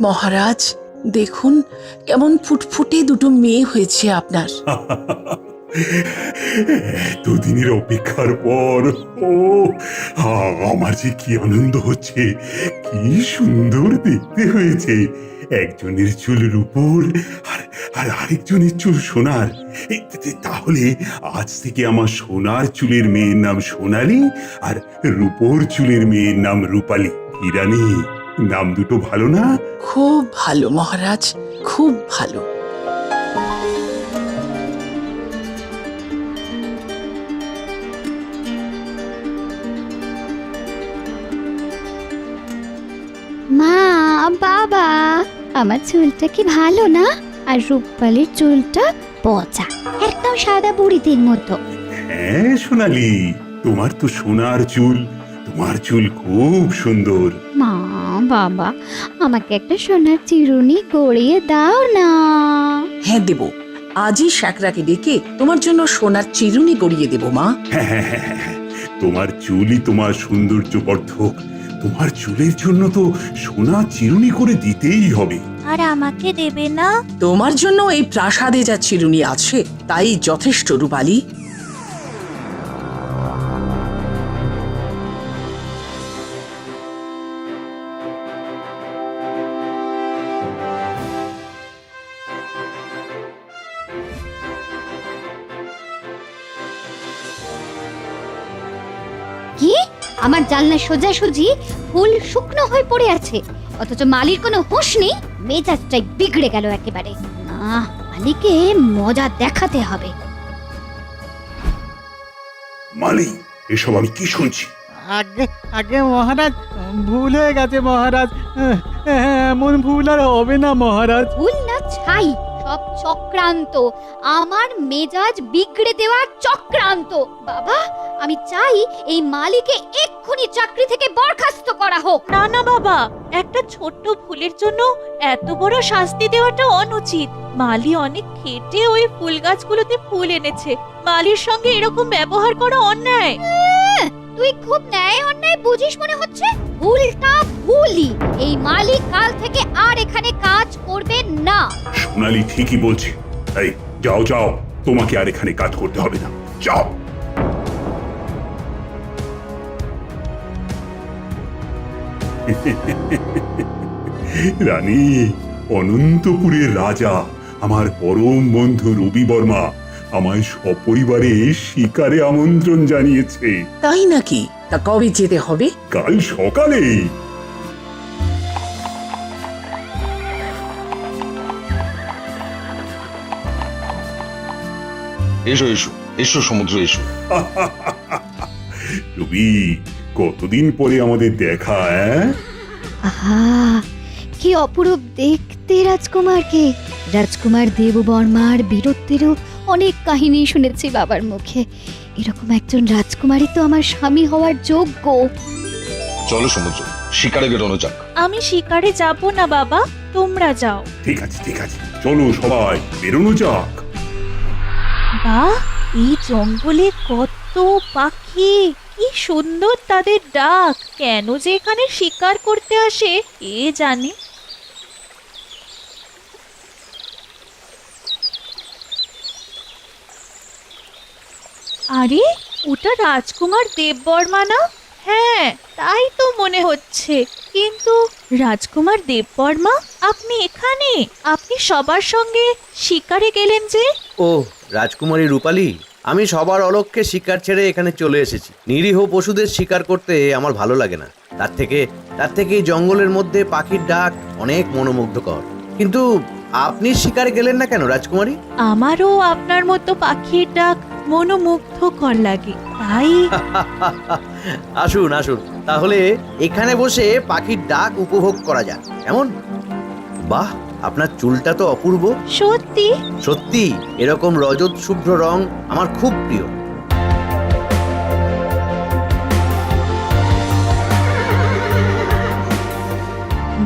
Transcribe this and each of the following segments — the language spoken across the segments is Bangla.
মহারাজ দেখুন কেমন ফুটফুটে দুটো মেয়ে হয়েছে আপনার। এতদিনের অপেক্ষার পর ও আমার যে কি আনন্দ হচ্ছে, কি সুন্দর দেখতে হয়েছে। একজনের চুল রূপোর আর আরেকজনের চুল সোনার। তাহলে আজ থেকে আমার সোনার চুলের মেয়ের নাম সোনালী আর রূপোর চুলের মেয়ের নাম রূপালী। হিরানি, নাম দুটো ভালো না? খুব ভালো মহারাজ, খুব ভালো। মা, বাবা, আমার চুলটা কি ভালো না? আর রূপালীর চুলটা পচা, একদম সাদা বুড়িদের মতো। হ্যাঁ সোনালী, তোমার তো সোনার চুল, তোমার চুল খুব সুন্দর। মা, বাবা, আমাকে একটা সোনার চিরুনি গড়িয়ে দাও না। হ্যাঁ দেব, আজই শাকরাকে ডেকে তোমার জন্য সোনার চিরুনি গড়িয়ে দেব মা। হ্যাঁ, তোমার চুলই তোমার সৌন্দর্য বর্ধক। তোমার চুলের জন্য তো সোনা চিরুনি করে দিতেই হবে। আর আমাকে দেবে না? তোমার জন্য এই প্রাসাদে যা চিরুনি আছে তাই যথেষ্ট রূপালী। কি? আমার জানলা সোজাসুজি ফুল শুকনো হয়ে পড়ে আছে, অথচ মালির কোনো হুঁশ নেই। মেজাজটাই বিগড়ে গেল একেবারে। না, মালিকে মজা দেখাতে হবে। মালি, এসব আমি কি শুনছি? আগে আগে মহারাজ, ভুল হয়ে গেছে মহারাজ। এমন ভুল আর হবে না মহারাজ। ভুল না ছাই, সব চক্রান্ত, আমার মেজাজ বিগড়ে দেওয়ার চক্রান্ত। বাবা, আমি চাই এই মালিকে এক্ষুনি চাকরি থেকে বরখাস্ত করা হোক। না না বাবা, একটা ছোট্ট ভুলের জন্য এত বড় শাস্তি দেওয়াটা অনুচিত। মালি অনেক খেটে ওই ফুল গাছগুলোতে ফুল এনেছে। মালির সঙ্গে এরকম ব্যবহার করা অন্যায়। তুই খুব ন্যায় অন্যায় বুঝিস মনে হচ্ছে। ভুলটা ভুলই। এই মালিক কাল থেকে আর এখানে কাজ করবে না। সোনালী ঠিকই বলছে। এই যাও, তোমাকে আর এখানে কাজ করতে হবে না, যাও। রানী, অনন্তপুরের রাজা আমার পরম বন্ধু রবি বর্মা আমায় সপরিবারে শিকারে আমন্ত্রণ জানিয়েছে। তাই নাকি? তা কবে যেতে হবে? কাল সকালে। এসো এসো এসো সমুদ্র, এসো। রবি, কতদিন পরে আমাদের দেখা। আহা, কি অপরূপ দেখতে রাজকুমারকে। রাজকুমার দেববর্মার বীরত্বেরও অনেক কাহিনী শুনেছি বাবার মুখে। এরকম একজন রাজকুমারই তো আমার স্বামী হওয়ার যোগ্য। চলো সমুদ্র, শিকারে বেরোনো যাক। আমি শিকারে যাব না বাবা, তোমরা যাও। ঠিক আছে, চলো সবাই বেরোনো যাক। বাহ, এই জঙ্গলে কত পাখি, কি সুন্দর তাদের ডাক। কেন যে এখানে শিকার করতে আসে কে জানে। আরে, ওটা রাজকুমার দেববর্মা না? হ্যাঁ, তাই তো মনে হচ্ছে। কিন্তু রাজকুমার দেববর্মা, আপনি এখানে? আপনি সবার সঙ্গে শিকারে গেলেন যে? ও রাজকুমারী রূপালী, আমি সবার অলক্ষ্যে শিকার ছেড়ে এখানে চলে এসেছি। নিরীহ পশুদের শিকার করতে আমার ভালো লাগে না। তার থেকে এই জঙ্গলের মধ্যে পাখির ডাক অনেক মনোমুগ্ধকর। কিন্তু আপনি শিকারে গেলেন না কেন রাজকুমারী? আমারও আপনার মতো পাখির ডাক মনোমুগ্ধকর লাগে, তাই। আসুন তাহলে এখানে বসে পাখির ডাক উপভোগ করা যাক, কেমন? বাহ, আপনার চুলটা তো অপূর্ব। সত্যি? সত্যি, এরকম রজত শুভ্র রং আমার খুব প্রিয়।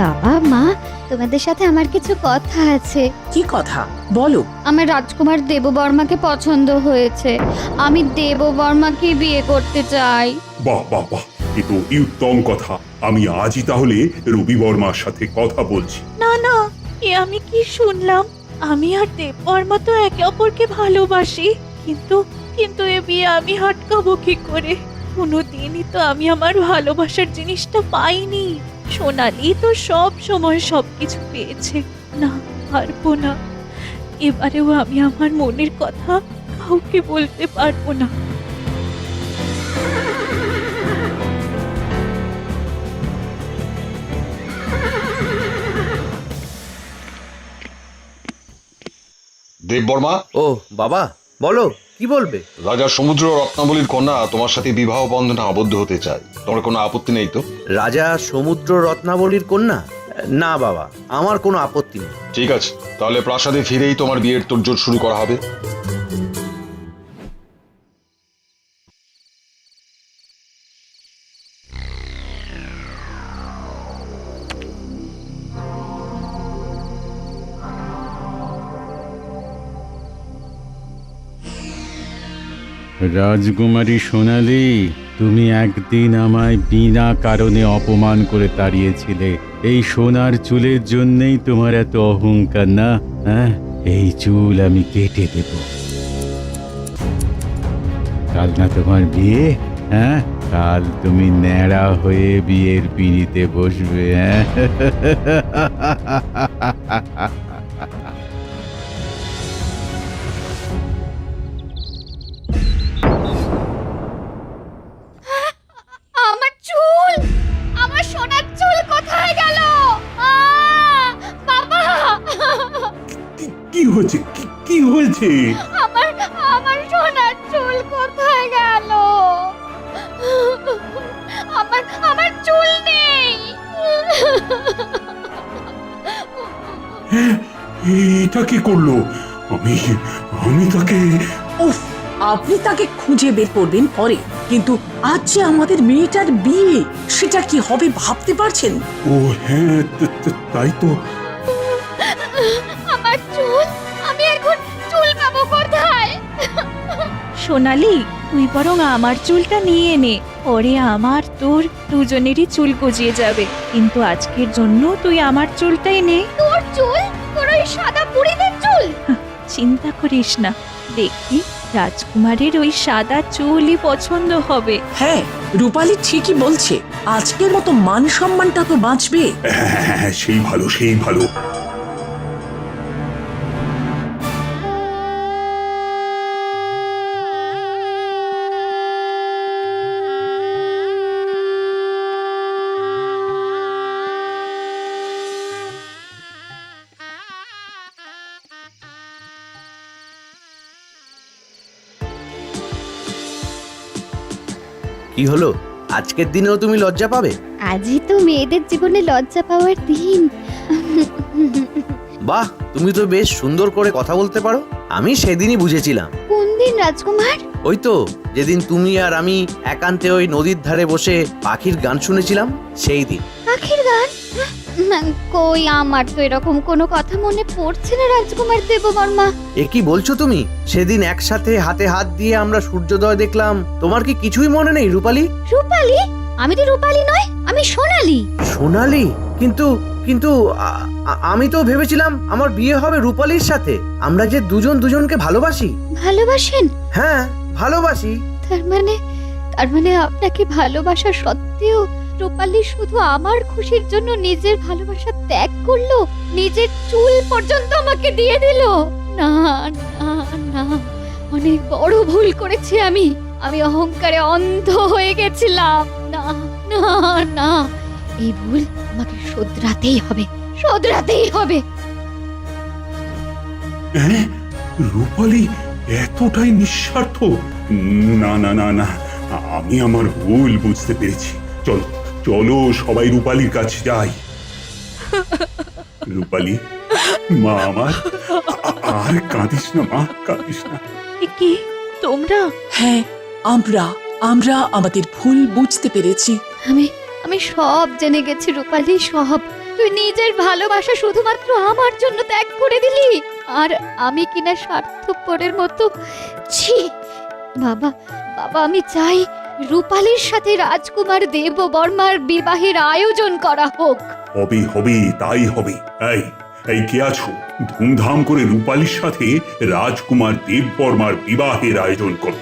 বাবা, মা, তোমাদের সাথে আমার কিছু কথা আছে। কি কথা বলো? আমার রাজকুমার দেববর্মাকে পছন্দ হয়েছে। আমি দেববর্মাকে বিয়ে করতে চাই। বাহ, এ তো অতি উত্তম কথা। আমি আজই তাহলে রবি বর্মার সাথে কথা বলছি। না না, এ আমি কি শুনলাম? আমি আর দেববর্মা তো একে অপরকে ভালোবাসি, কিন্তু কিন্তু এ বিয়ে আমি আটকাবো কি করে? কোনোদিনই তো আমি আমার ভালোবাসার জিনিসটা পাইনি। সোনালি তো সব সময় সবকিছু পেয়েছে। না, পারবো না। এবারেও আমি আমার মনের কথা কাউকে বলতে পারবো না। দেববর্মা, ও বাবা, বলো কি বলবে? রাজা সমুদ্র রত্নাবলীর কন্যা তোমার সাথে বিবাহ বন্ধনে আবদ্ধ হতে চায়। তোমার কোনো আপত্তি নেই তো? রাজা সমুদ্র রত্নাবলীর কন্যা? না বাবা, আমার কোনো আপত্তি নেই। ঠিক আছে, তাহলে প্রাসাদে ফিরেই তোমার বিয়ের তোড়জোড় শুরু করা হবে। রাজকুমারী সোনালি, তুমি একদিন আমায় বিনা কারণে অপমান করে তাড়িয়েছিলে। এই সোনার চুলের জন্যই তোমার এত অহংকার না? হ্যাঁ, এই চুল আমি কেটে দেব। কাল না তোমার বিয়ে? হ্যাঁ, কাল তুমি ন্যাড়া হয়ে বিয়ের পিঁড়িতে বসবে। হ্যাঁ আমার চুল, আমার সোনার চুল কোথায় গেল? বাবা, কি হয়েছে? কি হয়েছে? আমার আমার সোনার চুল কোথায় গেল? আমার আমার চুল নেই। এটা কি করলো? আমি আমি তাকে... উফ, আপনি তাকে খুঁজে বের করবেন পরে, কিন্তু আজ যে আমাদের মেয়েটার বিয়ে, সেটা কি হবে ভাবতে পারছেন? ও হ্যাঁ, তাই তো। আমার চুল, আমি এখন চুল পাবো কোথায়? সোনালি, তুই বরং আমার চুলটা নিয়ে নে, পরে আমার তোর দুজনেরই চুল গজিয়ে যাবে। কিন্তু আজকের জন্য তুই আমার চুলটাই নে। তোর চুল? তোর ওই সাদা বুড়িদের চুল? চিন্তা করিস না, দেখবি রাজকুমারের ওই সাদা চুলই পছন্দ হবে। হ্যাঁ, রূপালী ঠিকই বলছে, আজকের মতো মান সম্মানটা তো বাঁচবে। হ্যাঁ, সেই ভালো, সেই ভালো। কি হলো? আজকের দিনেও তুমি লজ্জা পাবে? আজই তো মেয়েদের জীবনে লজ্জা পাওয়ার দিন। বাহ, তুমি তো বেশ সুন্দর করে কথা বলতে পারো। আমি সেদিনই বুঝেছিলাম। কোন দিন রাজকুমার? ওই তো, যেদিন তুমি আর আমি একান্তে ওই নদীর ধারে বসে পাখির গান শুনেছিলাম, সেই দিন। পাখির গান? কই, আমার তো এরকম কোনো কথা মনে পড়ছে না রাজকুমার দেববর্মা। এ কি বলছো তুমি? সেদিন একসাথে হাতে হাত দিয়ে আমরা সূর্যোদয় দেখলাম। তোমার কি কিছুই মনে নেই রূপালী? রূপালী? আমি তো রূপালী নয়, আমি সোনালী। সোনালী? কিন্তু কিন্তু আমি তো ভেবেছিলাম আমার বিয়ে হবে রূপালীর সাথে। আমরা যে দুজন দুজনকে ভালোবাসি। ভালোবাসেন? হ্যাঁ, ভালোবাসি। তার মানে আপনাকে ভালোবাসা সত্ত্বেও রূপালী শুধু আমার খুশির জন্য নিজের ভালোবাসা ত্যাগ করলো, নিজের চুল পর্যন্ত আমাকে দিয়ে দিল। না না না, অনেক বড় ভুল করেছি আমি। আমি অহংকারে অন্ধ হয়ে গেছিলাম। না না না, এই ভুল আমাকে শোধরাতেই হবে, শোধরাতেই হবে। হ্যাঁ, রূপালী এতটাই নিঃস্বার্থ? না না না না, আমি আমার ভুল বুঝতে পেরেছি। চলো চলো, সবাই রূপালীর কাছে যাই। রূপালী, মা আমার, আর কাঁদিস না মা, কাঁদিস না। এ কি, তোমরা? হ্যাঁ, আমরা আমাদের ভুল বুঝতে পেরেছি। আমি সব জেনে গেছি রূপালী, সব। তুই নিজের ভালোবাসা শুধুমাত্র আমার জন্য ত্যাগ করে দিলি, আর আমি কিনা স্বার্থপরের মতো। ছি বাবা, বাবা, আমি চাই রূপালীর সাথে রাজকুমার দেববর্মার বিবাহের আয়োজন করা হোক। হবে হবে, তাই হবে। এই এই কে আছো? ধুমধাম করে রূপালীর সাথে রাজকুমার দেববর্মার বিবাহের আয়োজন করো।